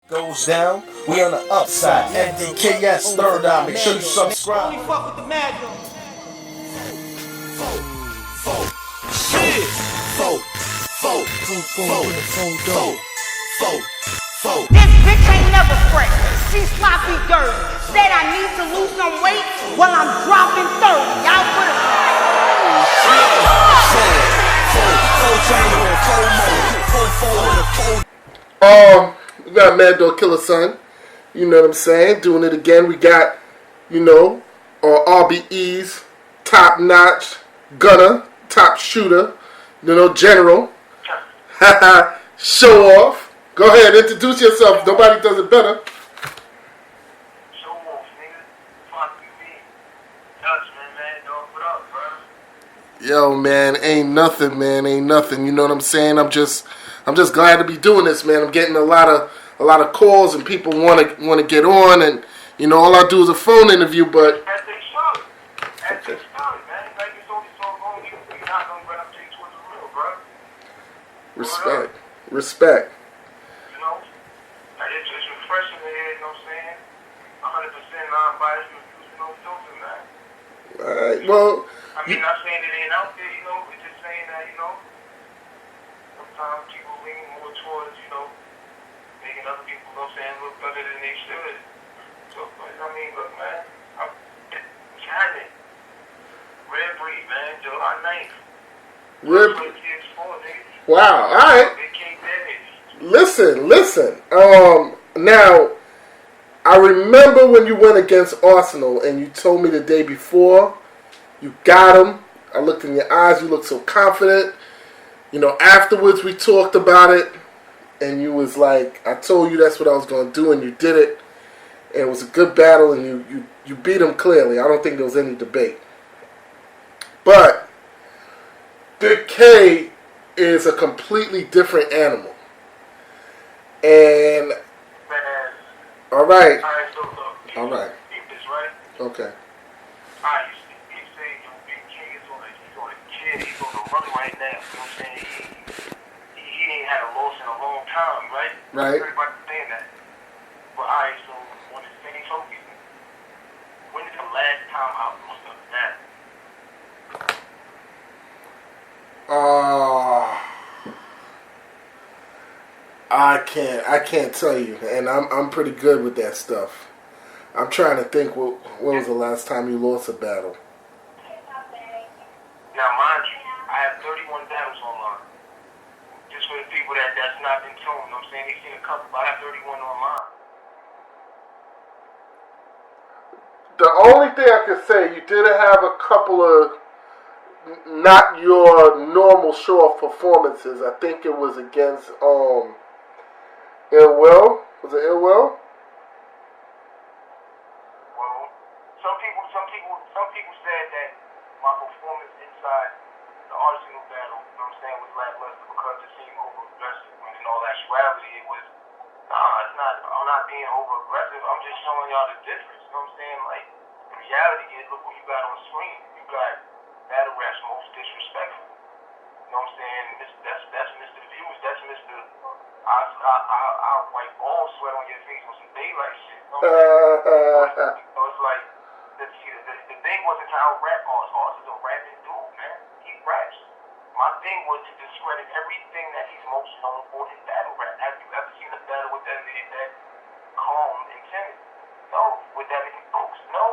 Goes down, we on the upside. MDKS third eye. Make sure you subscribe. Only fuck with the mad though. This bitch ain't never fresh. She sloppy dirty. Said I need to lose some weight while I'm dropping 30. Y'all put We got Mad Dog Killer Son. You know what I'm saying? Doing it again. We got, RBE's top notch gunner, top shooter, general. Showoff. Go ahead, introduce yourself. Nobody does it better. Showoff, nigga. Fuck you, me. Dutchman, man. Dog, what up, bro? Yo, man, ain't nothing, man. Ain't nothing. You know what I'm saying? I'm just glad to be doing this, man. I'm getting a lot of calls and people want to get on, and all I do is a phone interview, but As they should. As they should, man. Like it's only so long, you're not gonna run up to you towards the real, bro. respect. You know? Like it's refreshing to hear, you know what I'm saying? 100% non-biased reviews, no filter, man. All right. Well, I mean, not saying it ain't out there, we're just saying that, sometimes people lean more towards, making other people, look better than they should. So, I mean, look, man, I'm Cannon. Red breed, man, July 9th. Red BST4, nigga. wow. All right. Big King Damage. Listen. Now, I remember when you went against Arsenal and you told me the day before you got him. I looked in your eyes. You looked so confident. Afterwards we talked about it, and you was like, I told you that's what I was going to do, and you did it. And it was a good battle, and you beat him clearly. I don't think there was any debate. But Big K is a completely different animal. And Man. all right. Alright, so look. All right. Keep this, right? Okay. Alright, you say Big King is on a kid, he's on the run right now. You know what I'm saying? He ain't had a loss in a long time, right? Right. Everybody's saying that. But alright, so on the same token, when is the last time I lost a battle? I can't tell you, and I'm pretty good with that stuff. I'm trying to think. When was the last time you lost a battle? Now, mind you, I have 31 battles online. Just for the people that's not been tuned, you know what I'm saying? They've seen a couple, but I have 31 online. The only thing I can say, you did have a couple of not your normal show-off performances. I think it was against Ill Will. Was it Ill Will? Well, some people said that my performance inside the Arsenal battle, you know what I'm saying, was lackluster because it seemed over-aggressive. When in all actuality, it was, it's not, I'm not being over-aggressive. I'm just showing y'all the difference. You know what I'm saying? Like, the reality is, look what you got on screen. You got battle raps most disrespectful. You know what I'm saying? That's Mr. Views. That's Mr. I'll wipe all sweat on your face on some daylight shit. You know what I'm saying? So it's like, the thing wasn't to out-rap Oz. Oz is a rapping dude, man. He raps. My thing was to discredit everything that he's most known for in battle rap. Have you ever seen a battle with that nigga that calm and timid? No. With that nigga folks? No.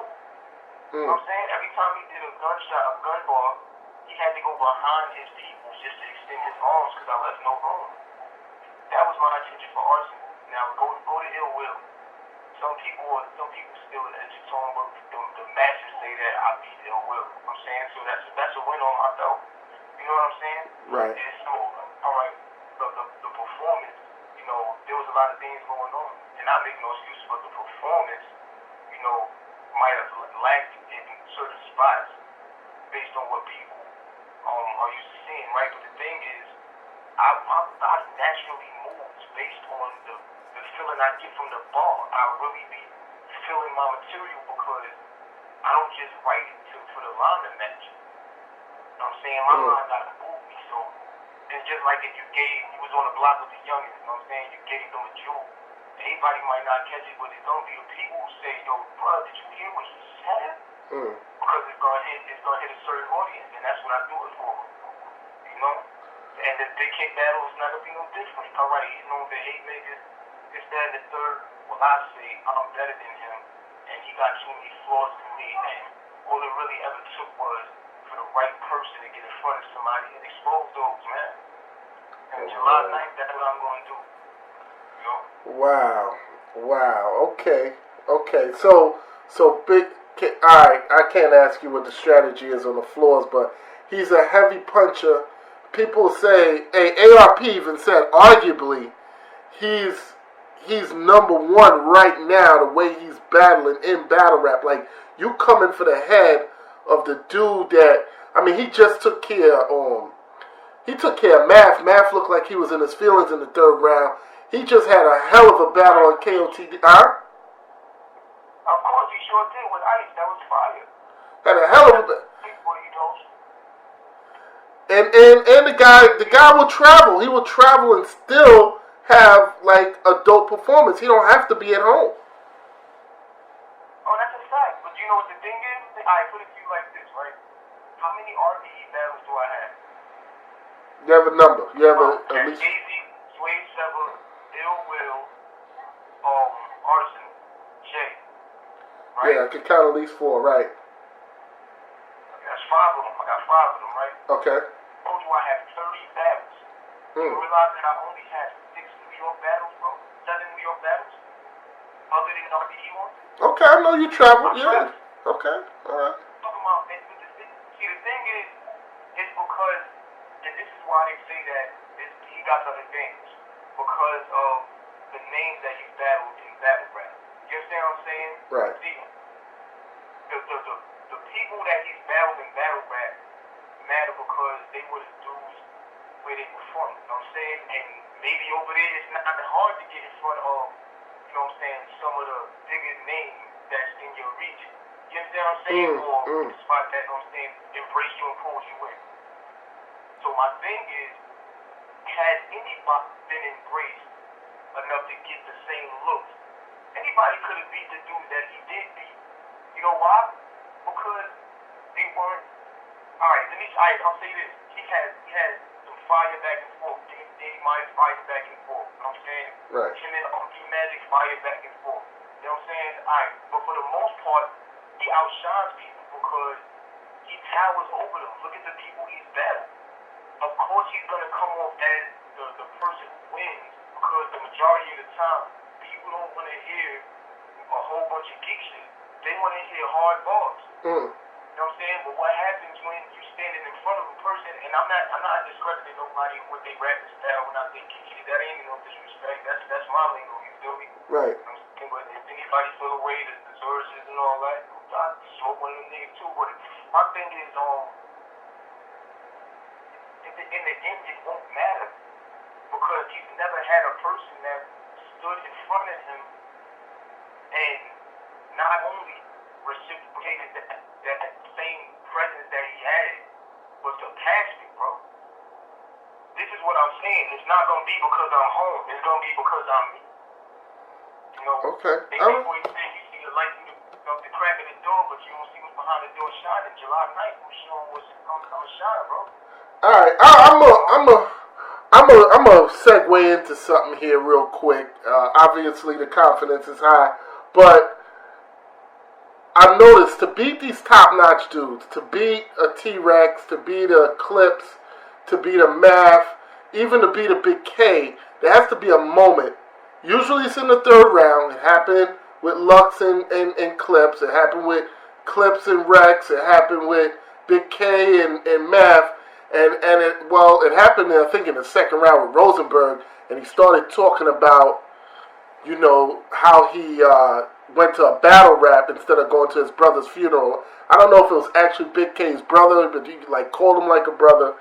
You know what I'm saying? Every time he did a gunshot, a gun bar, he had to go behind his people just to extend his arms because I left no room. That was my intention for Arsenal. Now go to Ill Will. Some people still edge on, but the matches say that I beat Ill Will. You know what I'm saying? So that's a win on my belt. You know what I'm saying? Right. And so, alright, the performance, there was a lot of things going on. And I make no excuses, but the performance, might have lacked in certain spots based on what people are used to seeing, right? But the thing is, I naturally moves based on the feeling I get from the bar. I really be feeling my material because I don't just write it for the line to match. You know what I'm saying? My line got to move me. So it's just like if you was on the block with the youngins, you know what I'm saying? You gave them a jewel. Everybody might not catch it, but it's gonna be the people who say, "Yo, bro, did you hear what he said?" Because it's gonna hit a certain audience, and that's what I do it for. You know? And the big kick battle is not gonna be no different. All right, he's known to hate niggas, this, that, and the third. Well, I say I'm better than him, and he got too many flaws than me, and all it really ever took was for the right person to get in front of somebody and expose those, man. And July 9th, that's what I'm gonna do. You know? Wow. Okay. So Big. All right. I can't ask you what the strategy is on the floors, but he's a heavy puncher. People say, ARP even said, arguably, he's number one right now. The way he's battling in battle rap, like you coming for the head of the dude that he just took care of. He took care of Math. Math looked like he was in his feelings in the third round. He just had a hell of a battle on KOTD. Huh? Of course, he sure did with Ice. That was fire. Had a hell of a battle. And the guy will travel. He will travel and still have like a dope performance. He don't have to be at home. Oh, that's a fact. But you know what the thing is? I put it to you like this, right? How many RBE battles do I have? You have a number. You have at least. Easy, Sway Sever, Ill Will, Arson, Jay. Right? Yeah, I can count at least 4, right? That's 5 of them. I got 5 of them, right? Okay. I told you I have 30 battles. You realize that I only had 6 New York battles, bro? 7 New York battles? Other than RBE ones? Okay, I know you travel. Yeah. Okay. All right. Talking about, see, the thing is, it's because, and this is why they say that he got an advantage, because of the names that he battled in battle rap. You understand what I'm saying? Right. See, the people that he's battled in battle rap matter because they were the dudes where they were from. You know what I'm saying? And maybe over there it's not hard to get in front of, you know what I'm saying, some of the bigger names that's in your region. You understand what I'm saying? Or the spot that, you know what I'm saying, embrace you and pull you in. So my thing is, has anybody been embraced enough to get the same looks? Anybody could have beat the dude that he did beat. You know why? Because they weren't. Alright, I'll say this. He had some fire back and forth. Danny Myers fire back and forth. You know what I'm saying? Right. Him and Magic fire back and forth. You know what I'm saying? Alright, but for the most part, he outshines people because he towers over them. Look at the people he's battled. Of course he's going to come off as the person who wins because the majority of the time, people don't want to hear a whole bunch of geek shit. They want to hear hard bars. You know what I'm saying? But what happens when you standing in front of a person, and I'm not discrediting nobody with their rapping style when I think geek shit. That ain't no disrespect. That's my lingo, you feel me? Right. You know what I'm saying? But if anybody feel the way the verses and all that, I smoke one of them niggas too. But my thing is, in the end, it won't matter because he's never had a person that stood in front of him and not only reciprocated that same presence that he had, but surpassed it, bro. This is what I'm saying. It's not gonna be because I'm home. It's gonna be because I'm me. You know. Okay. They always say you see the light through the crack of the door, but you don't see what's behind the door shining. July 9th, we're showing what's gonna shine, bro. All right, I'm a segue into something here real quick. Obviously, the confidence is high, but I noticed to beat these top-notch dudes, to beat a T-Rex, to beat a Clips, to beat a Math, even to beat a Big K, there has to be a moment. Usually, it's in the third round. It happened with Lux and Clips. It happened with Clips and Rex. It happened with Big K and Math. And it happened, I think, in the second round with Rosenberg, and he started talking about, you know, how he went to a battle rap instead of going to his brother's funeral. I don't know if it was actually Big K's brother, but he called him like a brother.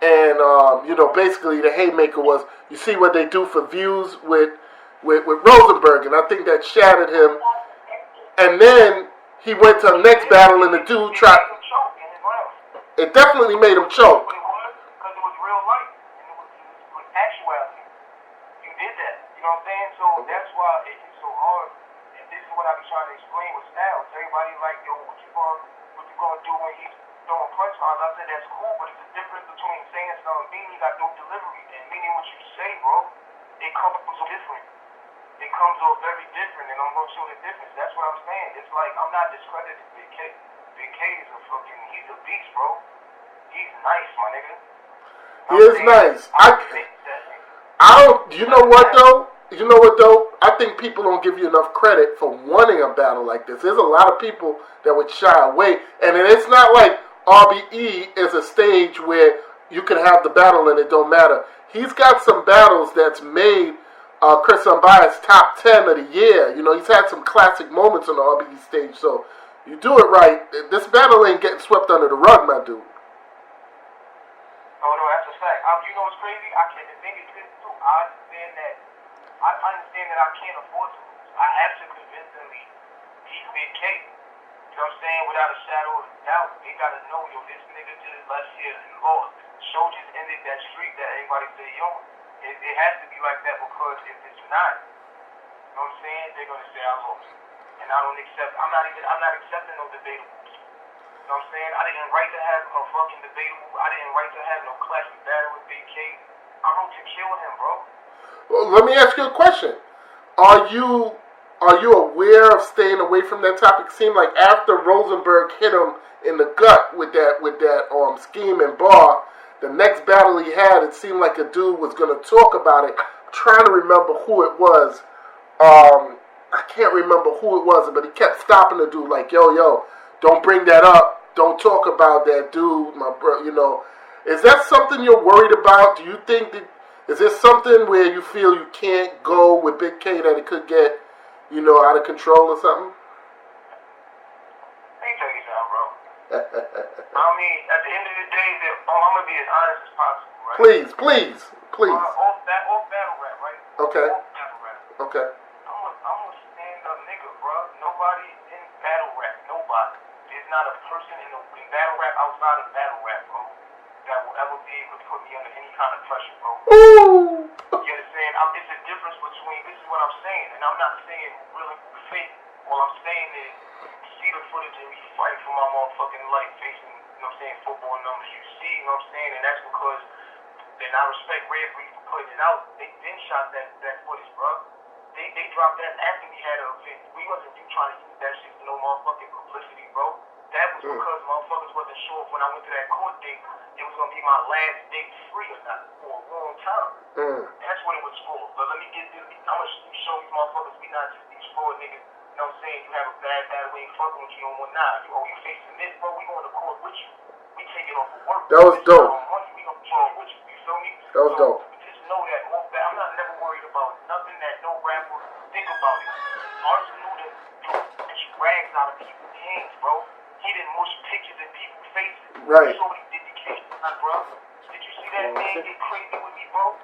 And you know, basically the haymaker was, you see what they do for views with Rosenberg, and I think that shattered him. And then he went to the next battle, and the dude tried. It definitely made him choke. Because it was real life. And it was actuality. You did that. You know what I'm saying? so that's why it's so hard. And this is what I be trying to explain with Styles. Everybody like, yo, what you gonna do when he's throwing punchlines? I said that's cool, but it's a difference between saying something, meaning you got no delivery, and meaning what you say, bro. It comes so different. It comes off very different, and I'm gonna show the difference. That's what I'm saying. It's like I'm not discrediting Big K. Big K is a fucking, he's a beast, bro. He's nice, my nigga. He is nice. I don't. You know what though? You know what though? I think people don't give you enough credit for wanting a battle like this. There's a lot of people that would shy away, and it's not like RBE is a stage where you can have the battle and it don't matter. He's got some battles that's made Chris Unbiased top 10 of the year. You know, he's had some classic moments on the RBE stage. So you do it right. This battle ain't getting swept under the rug, my dude. Oh no, that's a fact. You know what's crazy? I can't think it's this too. I understand that I can't afford to lose. I have to convincingly beat Big K. You know what I'm saying? Without a shadow of a doubt. They gotta know, yo, this nigga just left here and lost. Show just ended that streak that everybody say, yo. It has to be like that, because if it's not, you know what I'm saying? They're gonna say I lost. And I don't accept. I'm not accepting no debatable. You know what I'm saying? I didn't write to have a fucking debatable. I didn't write to have no classic battle with Big K. I wrote to kill him, bro. Well, let me ask you a question. Are you aware of staying away from that topic? It seemed like after Rosenberg hit him in the gut with that scheme and bar, the next battle he had, it seemed like a dude was going to talk about it. I'm trying to remember who it was. I can't remember who it was, but he kept stopping the dude like, yo, don't bring that up. Don't talk about that dude, my bro. You know, is that something you're worried about? Do you think that, is there something where you feel you can't go with Big K, that it could get, you know, out of control or something? Let me tell you something, bro. I mean, at the end of the day, I'm gonna be as honest as possible, right? Please. Off battle rap, right? Okay. Off battle rap. Okay. I'm a stand-up nigga, bro. Nobody in battle rap, nobody. There's not a person in battle rap outside of battle rap, bro, that will ever be able to put me under any kind of pressure, bro. Ooh. You understand? It's a difference between, this is what I'm saying, and I'm not saying really fake. All I'm saying is, see the footage of me fighting for my motherfucking life, facing, you know what I'm saying, football numbers. You see, you know what I'm saying? And that's because, and I respect Red Breed for putting it out. They then shot that footage, bro. They dropped that after we had an event. We wasn't trying to use that shit for no motherfucking publicity, bro. That was because motherfuckers wasn't sure if when I went to that court date, it was gonna be my last date free or not for a long time. That's what it was for. But let me get this. I'm gonna show these motherfuckers we not just these fraud niggas. You know what I'm saying? You have a bad battle, we ain't fucking with you no more. Nah, you facing this, bro. We going to court with you. We take it off of work. That was dope. We gonna fall with you. You feel me? That was dope. Just know that off that. I'm not never worried about nothing that no rapper think about it. Arsenal that rags out of people's hands, bro. He didn't mush pictures in people's faces. Right. So he did the case, bro. Did you see that man get crazy with me, bro?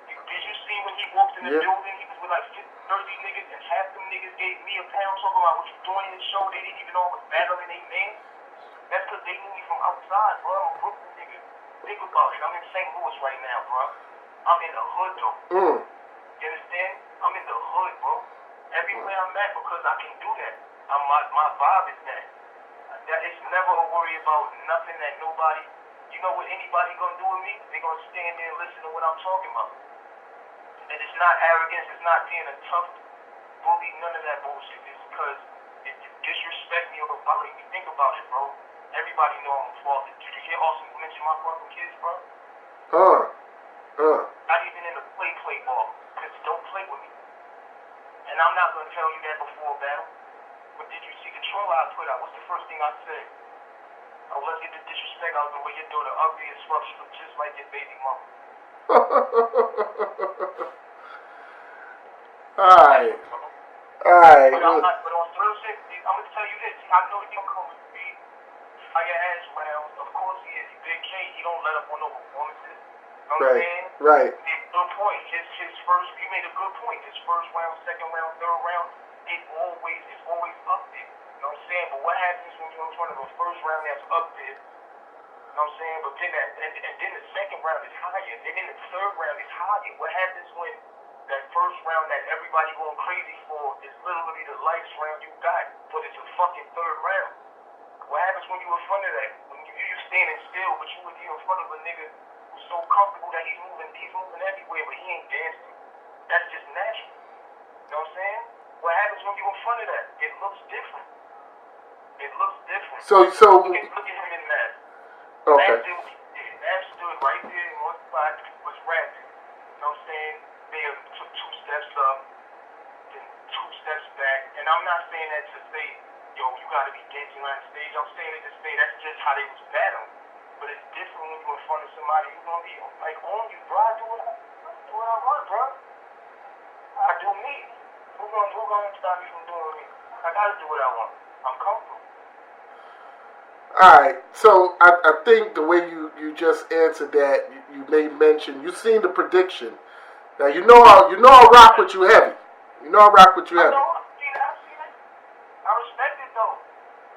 Did you see when he walked in the building, he was with like 30 niggas, and half them niggas gave me a pound talking about what you doing in the show. They didn't even know I was battling they man. That's because they knew me from outside, bro. I'm a Brooklyn nigga. Think about it. I'm in St. Louis right now, bro. I'm in the hood, though. You understand? I'm in the hood, bro. Everywhere I'm at, because I can do that. My vibe is that. It's never a worry about nothing that nobody, you know what anybody gonna do with me? They gonna stand there and listen to what I'm talking about. And it's not arrogance, it's not being a tough bully, none of that bullshit. It's because it disrespect me or like you think about it, bro. Everybody know I'm a father. Did you hear Austin mention my fucking kids, bro? Not even in the play ball. Because don't play with me. And I'm not gonna tell you that before a battle. But did you see the troll I put out? What's the first thing I said? Oh, let's get the disrespect out the way. Your daughter ugly as fuck. She look just like your baby mama. Alright. But on real shit, I'm gonna tell you this. I know you come with me. Fire ass rounds. Of course he is. Big K. He don't let up on no performances. You know what I'm saying? Right. Good point. His first. You made a good point. His first round, second round, third round. It's always up there. You know what I'm saying? But what happens when you're in front of a first round that's up there? You know what I'm saying? But then and then the second round is higher, and then the third round is higher. What happens when that first round that everybody going crazy for is literally the lightest round you got, but it's a fucking third round. What happens when you in front of that? When you standing still, but you in front of a nigga who's so comfortable that he's moving everywhere, but he ain't dancing. That's just natural. You know what I'm saying? What happens when you in front of that? It looks different. It looks different. So look at him in that. okay. That dude, that stood right there in one spot, was rapping. You know what I'm saying? They took 2 steps up, then 2 steps back. And I'm not saying that to say, yo, you gotta be dancing on stage. I'm saying it to say that's just how they was battling. But it's different when you're in front of somebody who's gonna be like on you, bro. I do what I want, bro. I do me. Who gonna stop me from doing me? I gotta do what I want. I'm comfortable. Alright, so I think the way you just answered that, you made mention, you seen the prediction. Now you know I rock with you heavy. You know I rock with you heavy. I see that. I respect it though.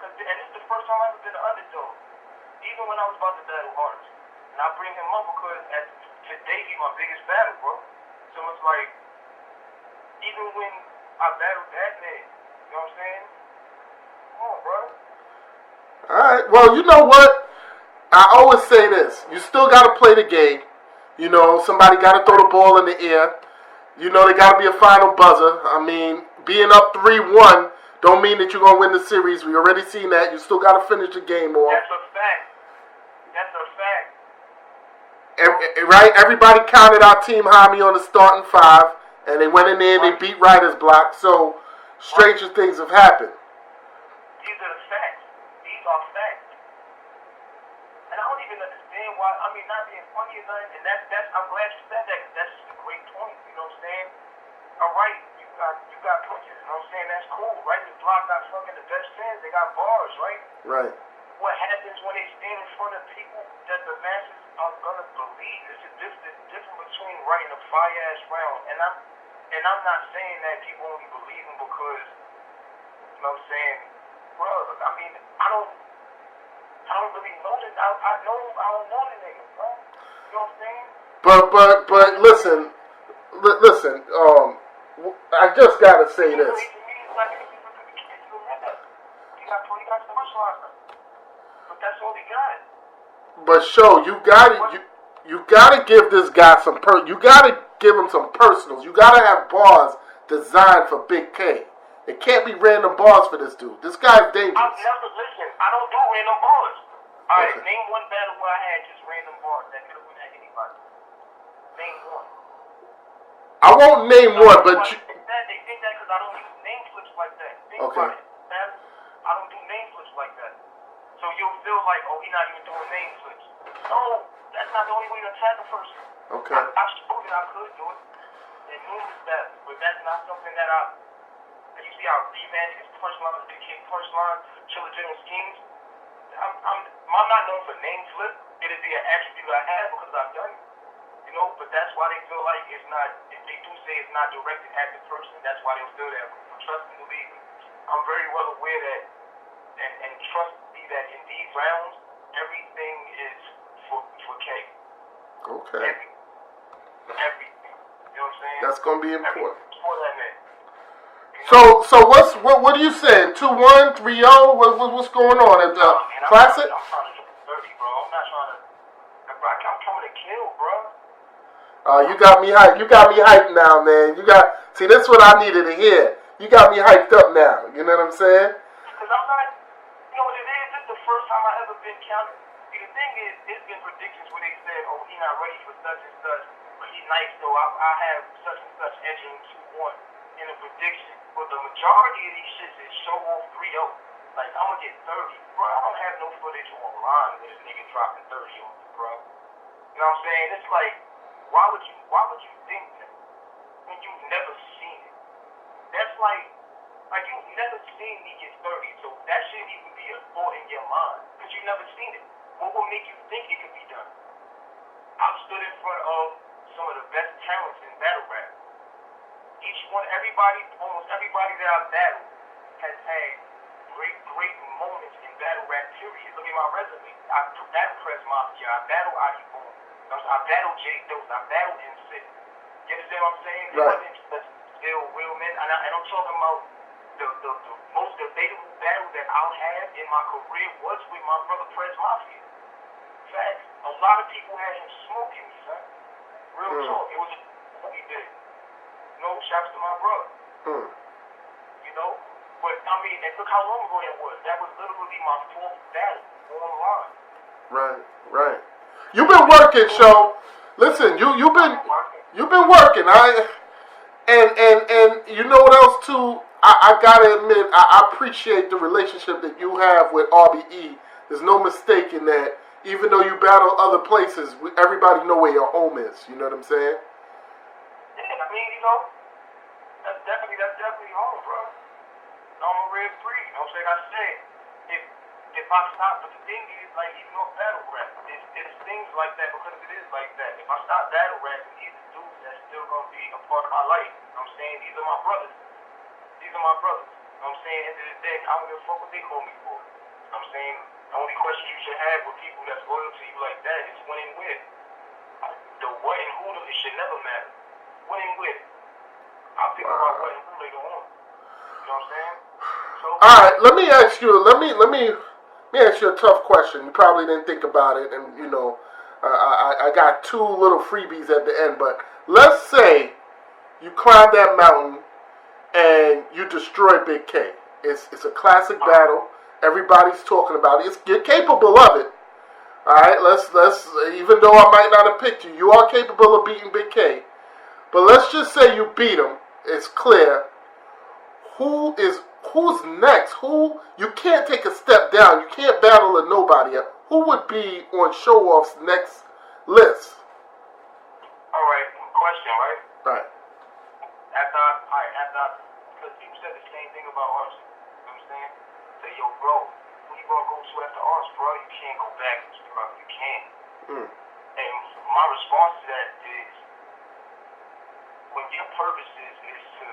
And this is the first time I've ever been an underdog. Even when I was about to battle Hart. And I bring him up because today he's my biggest battle, bro. So it's like, even when I battled that man, you know what I'm saying? Come on, bro. Alright, well, you know what? I always say this. You still got to play the game. You know, somebody got to throw the ball in the air. You know, there got to be a final buzzer. I mean, being up 3-1 don't mean that you're going to win the series. We already seen that. You still got to finish the game off. That's a fact. Right? Everybody counted our team Jaime on the starting 5. And they went in there and they beat Writer's Block. So, stranger things have happened. These are the facts. These are facts. And I don't even understand why, I mean, not being funny or nothing, and that's I'm glad you said that, because that's a great point, you know what I'm saying? Alright, you got punches, you know what I'm saying? That's cool, right? The Block got fucking the best fans, they got bars, right? Right. What happens when they stand in front of people that the masses are gonna believe? There's a difference between writing a fire-ass round, and I'm not saying that people only believe them because, you know what I'm saying? Bro, I mean, I don't really know this. I don't know the nigga, bro. You know what I'm saying? But listen. I just gotta say this. He got commercialized, but that's all he got. But you gotta give this guy you gotta give him some personals. You gotta have bars designed for Big K. It can't be random bars for this dude. This guy's dangerous. I don't do random bars. Alright, Okay. name one battle where I had just random bars that could have went at anybody. Name one. I won't name one, but They think that because I don't use name flips like that. Think Okay. about it. I don't do name flips like that. So you'll feel like, oh, he's not even doing name flips. No, that's not the only way to attack a person. Okay. I showed that I could do it. And numerous battles, but that's not something that you see how revamped his punchlines, Big King punchlines, Chiller General schemes. I'm not known for name flip. It'd be an attribute I have because I've done it. You know, but that's why they feel like it's not, if they do say it's not directed at the person, that's why they'll feel that. But trust and believe me, I'm very well aware that, and trust me that in these rounds, everything is for K. okay. Everything. You know what I'm saying? That's gonna be important. For that man. So what are you saying? 2-1, 3-0? What's going on at the Classic? I'm trying to do 30, bro. I'm not trying to. I'm coming to kill, bro. You got me hyped. You got me hyped now, man. See, that's what I needed to hear. You got me hyped up now. You know what I'm saying? Because I'm not, you know what it is? This is the first time I've ever been counted. See, the thing is, there's been predictions where they said, oh, he's not ready for such and such, but he's nice, so I have such and such entering 2-1 in a prediction. But the majority of these shits is Showoff 3-0. Like, I'm going to get 30. Bro, I don't have no footage online with this nigga dropping 30 on me, bro. You know what I'm saying? It's like, why would you think that when you've never seen it? That's like you've never seen me get 30, so that shouldn't even be a thought in your mind, because you've never seen it. What will make you think it could be done? I've stood in front of some of the best talents in battle rap. Almost everybody that I've battled has had great moments in battle rap, period. Look at my resume. I battled Press Mafia, I battled Adi Boom, I battled J Dose, I battled M6. You understand what I'm saying? It Right. wasn't just still real men. And I'm talking about the most debatable battle that I'll have in my career was with my brother Prez Mafia. Facts. A lot of people had him smoking me, son. Real talk. It was what he did. No, shouts to my brother. You know? But, I mean, and look how long ago that was. That was literally my fourth battle online. Right. You've been working, Show. Listen, you've been working. And you know what else too? I gotta admit, I appreciate the relationship that you have with RBE. There's no mistaking that. Even though you battle other places, everybody know where your home is. You know what I'm saying? Yeah, I mean, you know, that's definitely home, bro. I'm a red free. You know what I'm saying? I said, if I stop, but the thing is, like, even on battle rap, it's things like that because it is like that. If I stop battle rapping, these are dudes that's still gonna be a part of my life. You know what I'm saying? These are my brothers. You know what I'm saying? At the end of the day, I don't give a fuck what they call me for. You know what I'm saying? The only question you should have with people that's loyal to you like that is when and where. The what and who, it should never matter. When and where. I'll think about what and who later on. You know what I'm saying? So, all right, let me ask you. Let me ask you a tough question. You probably didn't think about it, and you know, I got two little freebies at the end. But let's say you climb that mountain and you destroy Big K. It's a classic battle. Everybody's talking about it. You're capable of it. All right, let's even though I might not have picked you, you are capable of beating Big K. But let's just say you beat him. It's clear. Who's next? Who you can't take a step down. You can't battle a nobody. Who would be on Showoff's next list? all right, question, right? Right. Because people said the same thing about ours. You know what I'm saying? Say, yo, bro, who you gonna go to after ours, bro? You can't go backwards, bro. You can't. And my response to that is, when your purpose is to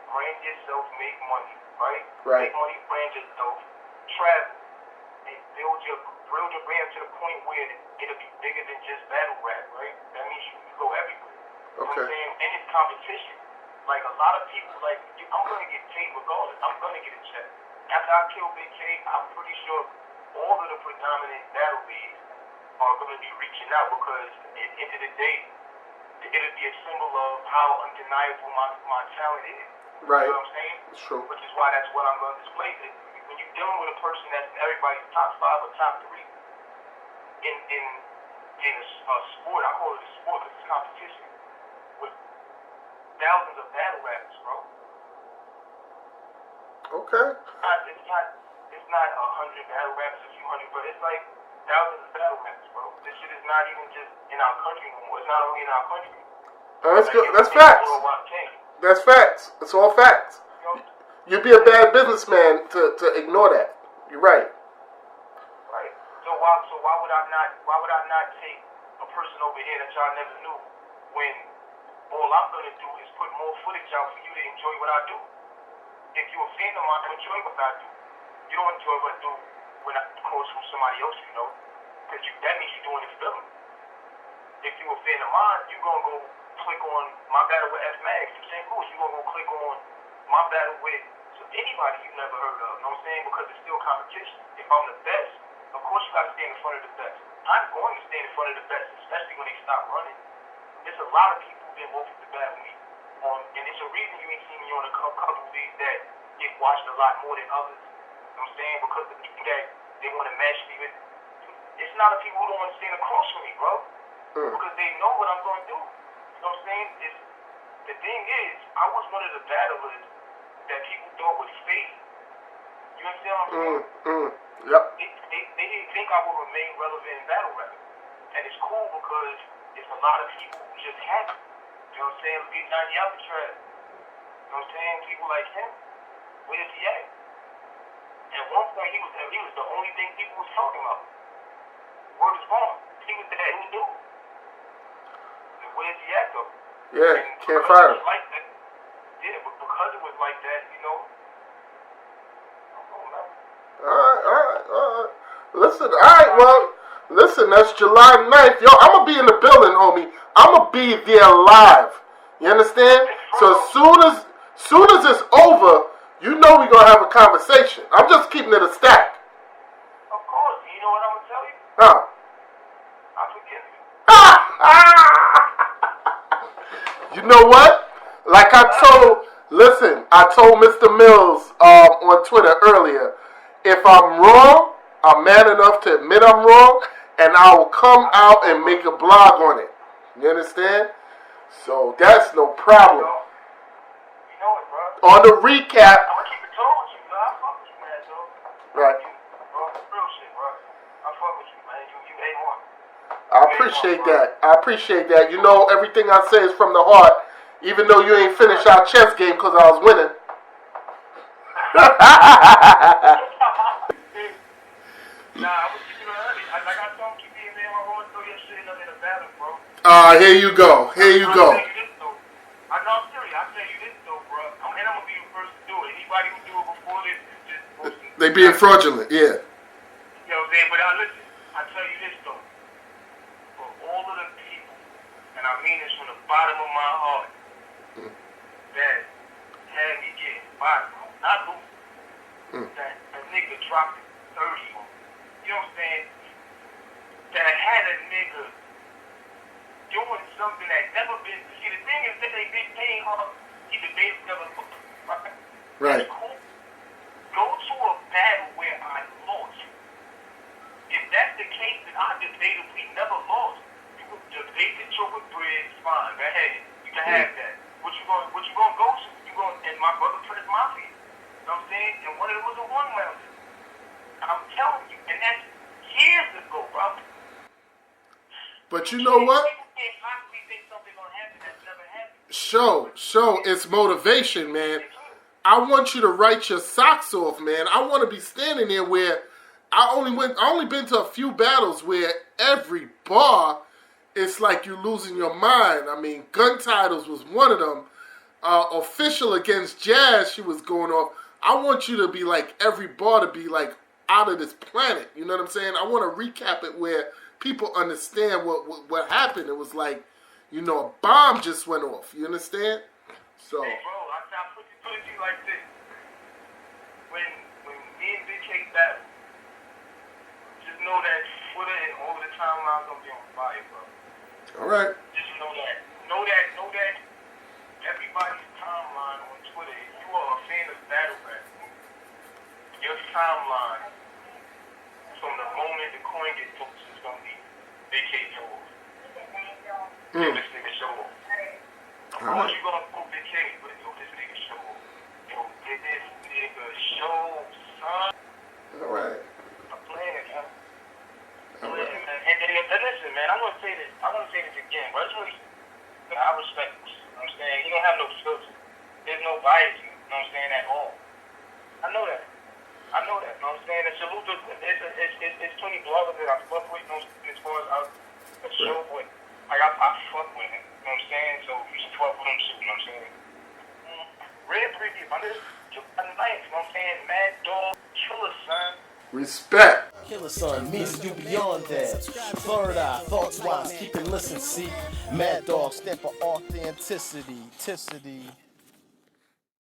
brand yourself, make money, right? Right. Make money, brand yourself, travel, and build your brand to the point where it'll be bigger than just battle rap, right? That means you can go everywhere. You know what I'm saying? And it's competition. Like, a lot of people, like, I'm going to get paid regardless. I'm going to get a check. After I kill Big K, I'm pretty sure all of the predominant battle leagues are going to be reaching out because at the end of the day, it'll be a symbol of how undeniable my talent is. Right. You know what I'm saying? It's true. Which is why that's what I'm going to display. When you're dealing with a person that's in everybody's top 5 or top 3 in a sport, I call it a sport because it's competition, with thousands of battle rappers, bro. Okay. It's not 100 battle rappers, a few hundred, but it's like thousands of battle rappers, bro. This shit is not even just in our country anymore. It's not only in our country. That's good. That's facts. That's facts. It's all facts. You know? You'd be a bad businessman to ignore that. You're right. Right. So why would I not take a person over here that y'all never knew when all I'm gonna do is put more footage out for you to enjoy what I do? If you're a fan of mine, enjoy what I do. You don't enjoy what I do when I quote from somebody else, you know, because that means you're doing it for them. If you're a fan of mine, you're gonna go click on my battle with F Max, the same rules. You're gonna go click on my battle with anybody you never heard of. You know what I'm saying? Because it's still competition. If I'm the best, of course you gotta stand in front of the best. I'm going to stand in front of the best, especially when they stop running. There's a lot of people who've been both at the battle with me. And it's a reason you ain't seen me on a couple leagues that get watched a lot more than others. You know what I'm saying? Because the people that they want to match me with, it's not the people who don't want to stand across from me, bro. Because they know what I'm going to do. You know what I'm saying? The thing is, I was one of the battlers that people thought was fake. You understand what I'm saying? Yep. They didn't think I would remain relevant in battle rap. And it's cool because it's a lot of people who just happy. You know what I'm saying? Look at Johnny Alcatraz. You know what I'm saying? People like him. Where is he at? At one point, he was the only thing people was talking about. Word is born. He was there. Who knew? And where's he at, though? Yeah, and can't find him. Like that, yeah, but because it was like that, you know. I don't know, man. All right. Listen, listen, that's July 9th. Yo, I'm going to be in the building, homie. I'm going to be there live. You understand? So as soon as it's over, you know we're gonna have a conversation. I'm just keeping it a stack. Of course. You know what I'm gonna tell you? Huh? I forgive you. You know what? Like I told Mr. Mills on Twitter earlier, if I'm wrong, I'm man enough to admit I'm wrong, and I will come out and make a blog on it. You understand? So that's no problem. You know it, bro. On the recap. I'm gonna keep it told with you, bro. I fuck with you, man, though. Right. Bro, real shit, bro. I fuck with you, man. You A1. I appreciate that. I appreciate that. You know, everything I say is from the heart, even though you ain't finished our chess game because I was winning. Nah, I was keeping it early. Like I told you, me and man, I want to throw your shit in a battle, bro. Here you go. Here you go. I know I'm serious. I tell you this though, bro. And I'm gonna be the first to do it. Anybody who do it before this is just bullshit. They being fraudulent, yeah. You know what I'm saying? But listen, I tell you this though. For all of the people, and I mean this from the bottom of my heart, that had me getting bottom, not losing, that a nigga dropped 30 on me. You know what I'm saying? That had a nigga doing something that never been. See, the thing is that they been paying her. Either they never looked. Right. Cool. Go to a battle where I lost. If that's the case, then I debatably never lost. You could debate the chocolate bread, fine. Go ahead. You can have that. What you gonna go to? You going and my brother put his mafia. You know what I'm saying? And one of them was a one round. I'm telling you, and that's years ago, bro. But you know what? Show, it's motivation, man. I want you to write your socks off, man. I want to be standing there where I only been to a few battles where every bar, it's like you're losing your mind. I mean, Gun Titles was one of them. Official against Jazz, she was going off. I want you to be like, every bar to be like out of this planet. You know what I'm saying? I want to recap it where people understand what happened. It was like, you know, a bomb just went off. You understand? So. Hey, bro, I put it to you like this. When me and Big K battle, just know that Twitter and all the timelines gonna be on fire, bro. All right. Just know that. Know that everybody's timeline on Twitter, if you are a fan of battle rap, your timeline from the moment the coin gets posted is gonna be Big K Showoff. This nigga Showoff. Of course you gonna put Big K, but this nigga Showoff. Yo, get this nigga show, son. All right. I'm playing it, man. And listen, man, I'm gonna say this again, but it's really, I respect this. You know what I'm saying? He don't have no filter. There's no bias, you know what I'm saying, at all. I know that. You know what I'm saying? And salute to, it's 20 bloggers that I fuck with, you know, as far as a show, but like I fuck with him, you know what I'm saying? So you should fuck with him too, you know what I'm saying? Red preview, my nigga, July 9th, you know what I'm saying? Mad Dog, Killer Son. Respect. Killer Son means you beyond that. Third eye, thoughts wise, keep it listen, see. Mad Dog, stamp of authenticity.